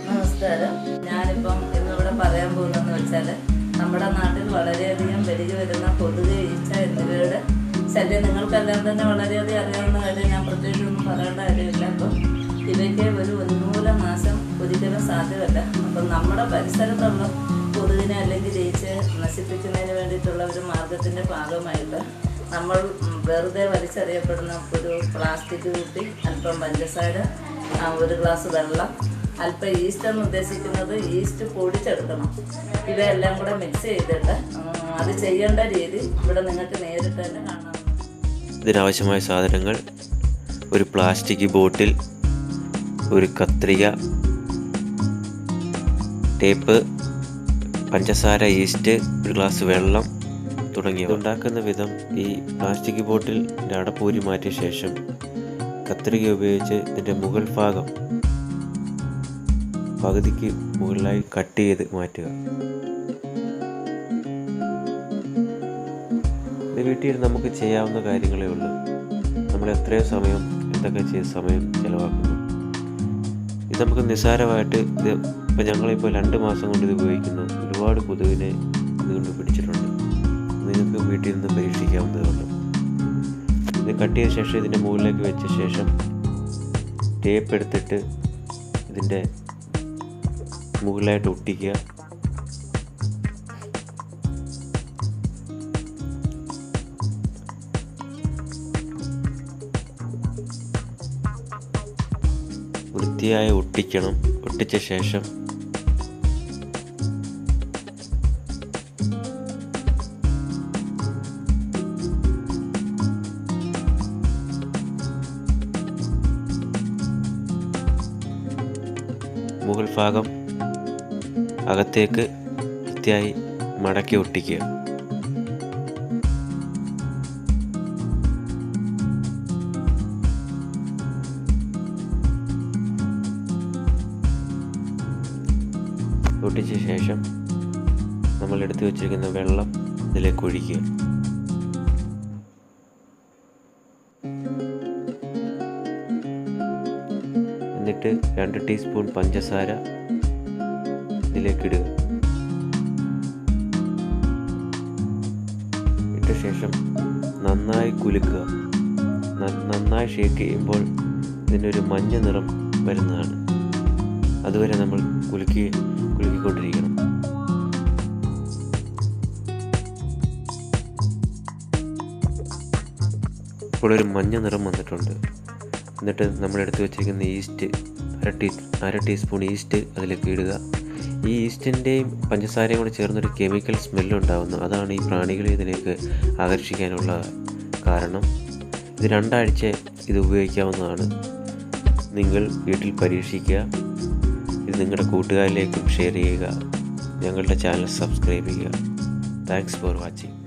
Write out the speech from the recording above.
നമസ്കാരം. ഞാനിപ്പം ഇന്നിവിടെ പറയാൻ പോകുന്നതെന്ന് വെച്ചാൽ നമ്മുടെ നാട്ടിൽ വളരെയധികം പെരുകി വരുന്ന കൊതുക്, ഈച്ച എന്നിവയുടെ ശല്യം നിങ്ങൾക്കെല്ലാം തന്നെ വളരെയധികം അറിയാവുന്ന കാര്യം. ഞാൻ പ്രത്യേകിച്ചൊന്നും പറയേണ്ട കാര്യമില്ല. അപ്പം ഇവയ്ക്ക് ഒരു ഉന്മൂലനാശം ഒരിക്കലും സാധ്യമല്ല. അപ്പം നമ്മുടെ പരിസരത്തുള്ള കൊതുകിനെ അല്ലെങ്കിൽ ഈച്ചയെ നശിപ്പിക്കുന്നതിന് വേണ്ടിയിട്ടുള്ള ഒരു മാർഗത്തിൻ്റെ ഭാഗമായിട്ട് നമ്മൾ വെറുതെ വലിച്ചെറിയപ്പെടുന്ന ഒരു പ്ലാസ്റ്റിക് കുപ്പി, അല്പം പഞ്ചസാര, ഒരു ഗ്ലാസ് വെള്ളം, അല്പം ഈസ്റ്റ് എന്ന് ഉദ്ദേശിക്കുന്നത് ഈസ്റ്റ് പൊടിച്ചെടുക്കണം. ഇവയെല്ലാം കൂടെ മിക്സ് ചെയ്തിട്ട് അത് ചെയ്യേണ്ട രീതി ഇവിടെ നിങ്ങൾക്ക് നേരിട്ട് തന്നെ കാണാം. ഇതിനാവശ്യമായ സാധനങ്ങൾ: ഒരു പ്ലാസ്റ്റിക് ബോട്ടിൽ, ഒരു കത്രിക, ടേപ്പ്, പഞ്ചസാര, ഈസ്റ്റ്, ഒരു ഗ്ലാസ് വെള്ളം തുടങ്ങിയവ. ഉണ്ടാക്കുന്ന വിധം: ഈ പ്ലാസ്റ്റിക് ബോട്ടിലിൻ്റെ അടപ്പൂരി മാറ്റിയ ശേഷം കത്രിക ഉപയോഗിച്ച് ഇതിൻ്റെ മുകൾ ഭാഗം പകുതിക്ക് മുകളിലായി കട്ട് ചെയ്ത് മാറ്റുക. ഇത് വീട്ടിൽ നമുക്ക് ചെയ്യാവുന്ന കാര്യങ്ങളേ ഉള്ളൂ. നമ്മൾ എത്രയോ സമയം എന്തൊക്കെ ചെയ്ത് സമയം ചിലവാക്കുന്നു. ഇത് നമുക്ക് നിസ്സാരമായിട്ട് ഇപ്പം ഞങ്ങളിപ്പോൾ 2 മാസം കൊണ്ട് ഇത് ഉപയോഗിക്കുന്നു. ഒരുപാട് കൊതുകിനെ ഇതുകൊണ്ട് പിടിച്ചിട്ടുണ്ട്. നിങ്ങൾക്ക് വീട്ടിൽ നിന്ന് പരീക്ഷിക്കാവുന്നതുള്ളൂ. ഇത് കട്ട് ചെയ്ത ശേഷം ഇതിൻ്റെ മുകളിലേക്ക് വെച്ച ശേഷം ടേപ്പ് എടുത്തിട്ട് ഇതിൻ്റെ മുകളിലായിട്ട് ഒട്ടിക്കുക. വൃത്തിയായി ഒട്ടിക്കണം. ഒട്ടിച്ച ശേഷം മുകൾ ഭാഗം അകത്തേക്ക് വൃത്തിയായി മടക്കി ഒട്ടിക്കുക. ഒട്ടിച്ച ശേഷം നമ്മൾ എടുത്തു വച്ചിരിക്കുന്ന വെള്ളം ഇതിലേക്ക് ഒഴിക്കുക. എന്നിട്ട് 2 ടീസ്പൂൺ പഞ്ചസാര ഇതിലേക്ക് ഇടുക. ഇട്ട ശേഷം നന്നായി കുലുക്കുക. നന്നായി ഷേക്ക് ചെയ്യുമ്പോൾ ഇതിനൊരു മഞ്ഞ നിറം വരുന്നതാണ്. അതുവരെ നമ്മൾ കുലുക്കിക്കൊണ്ടിരിക്കണം. ഇപ്പോൾ ഒരു മഞ്ഞ നിറം വന്നിട്ടുണ്ട്. എന്നിട്ട് നമ്മൾ എടുത്ത് വെച്ചിരിക്കുന്ന ഈസ്റ്റ്, അര ടീസ്പൂൺ ഈസ്റ്റ് അതിലേക്ക് ഇടുക. ഈ ഈസ്റ്റിൻ്റെയും പഞ്ചസാരയും കൂടെ ചേർന്നൊരു കെമിക്കൽ സ്മെല്ലുണ്ടാകുന്നു. അതാണ് ഈ പ്രാണികളെ ഇതിലേക്ക് ആകർഷിക്കാനുള്ള കാരണം. ഇത് 2 ആഴ്ച ഇത് ഉപയോഗിക്കാവുന്നതാണ്. നിങ്ങൾ വീട്ടിൽ പരീക്ഷിക്കുക. ഇത് നിങ്ങളുടെ കൂട്ടുകാരിലേക്കും ഷെയർ ചെയ്യുക. ഞങ്ങളുടെ ചാനൽ സബ്സ്ക്രൈബ് ചെയ്യുക. Thanks for watching.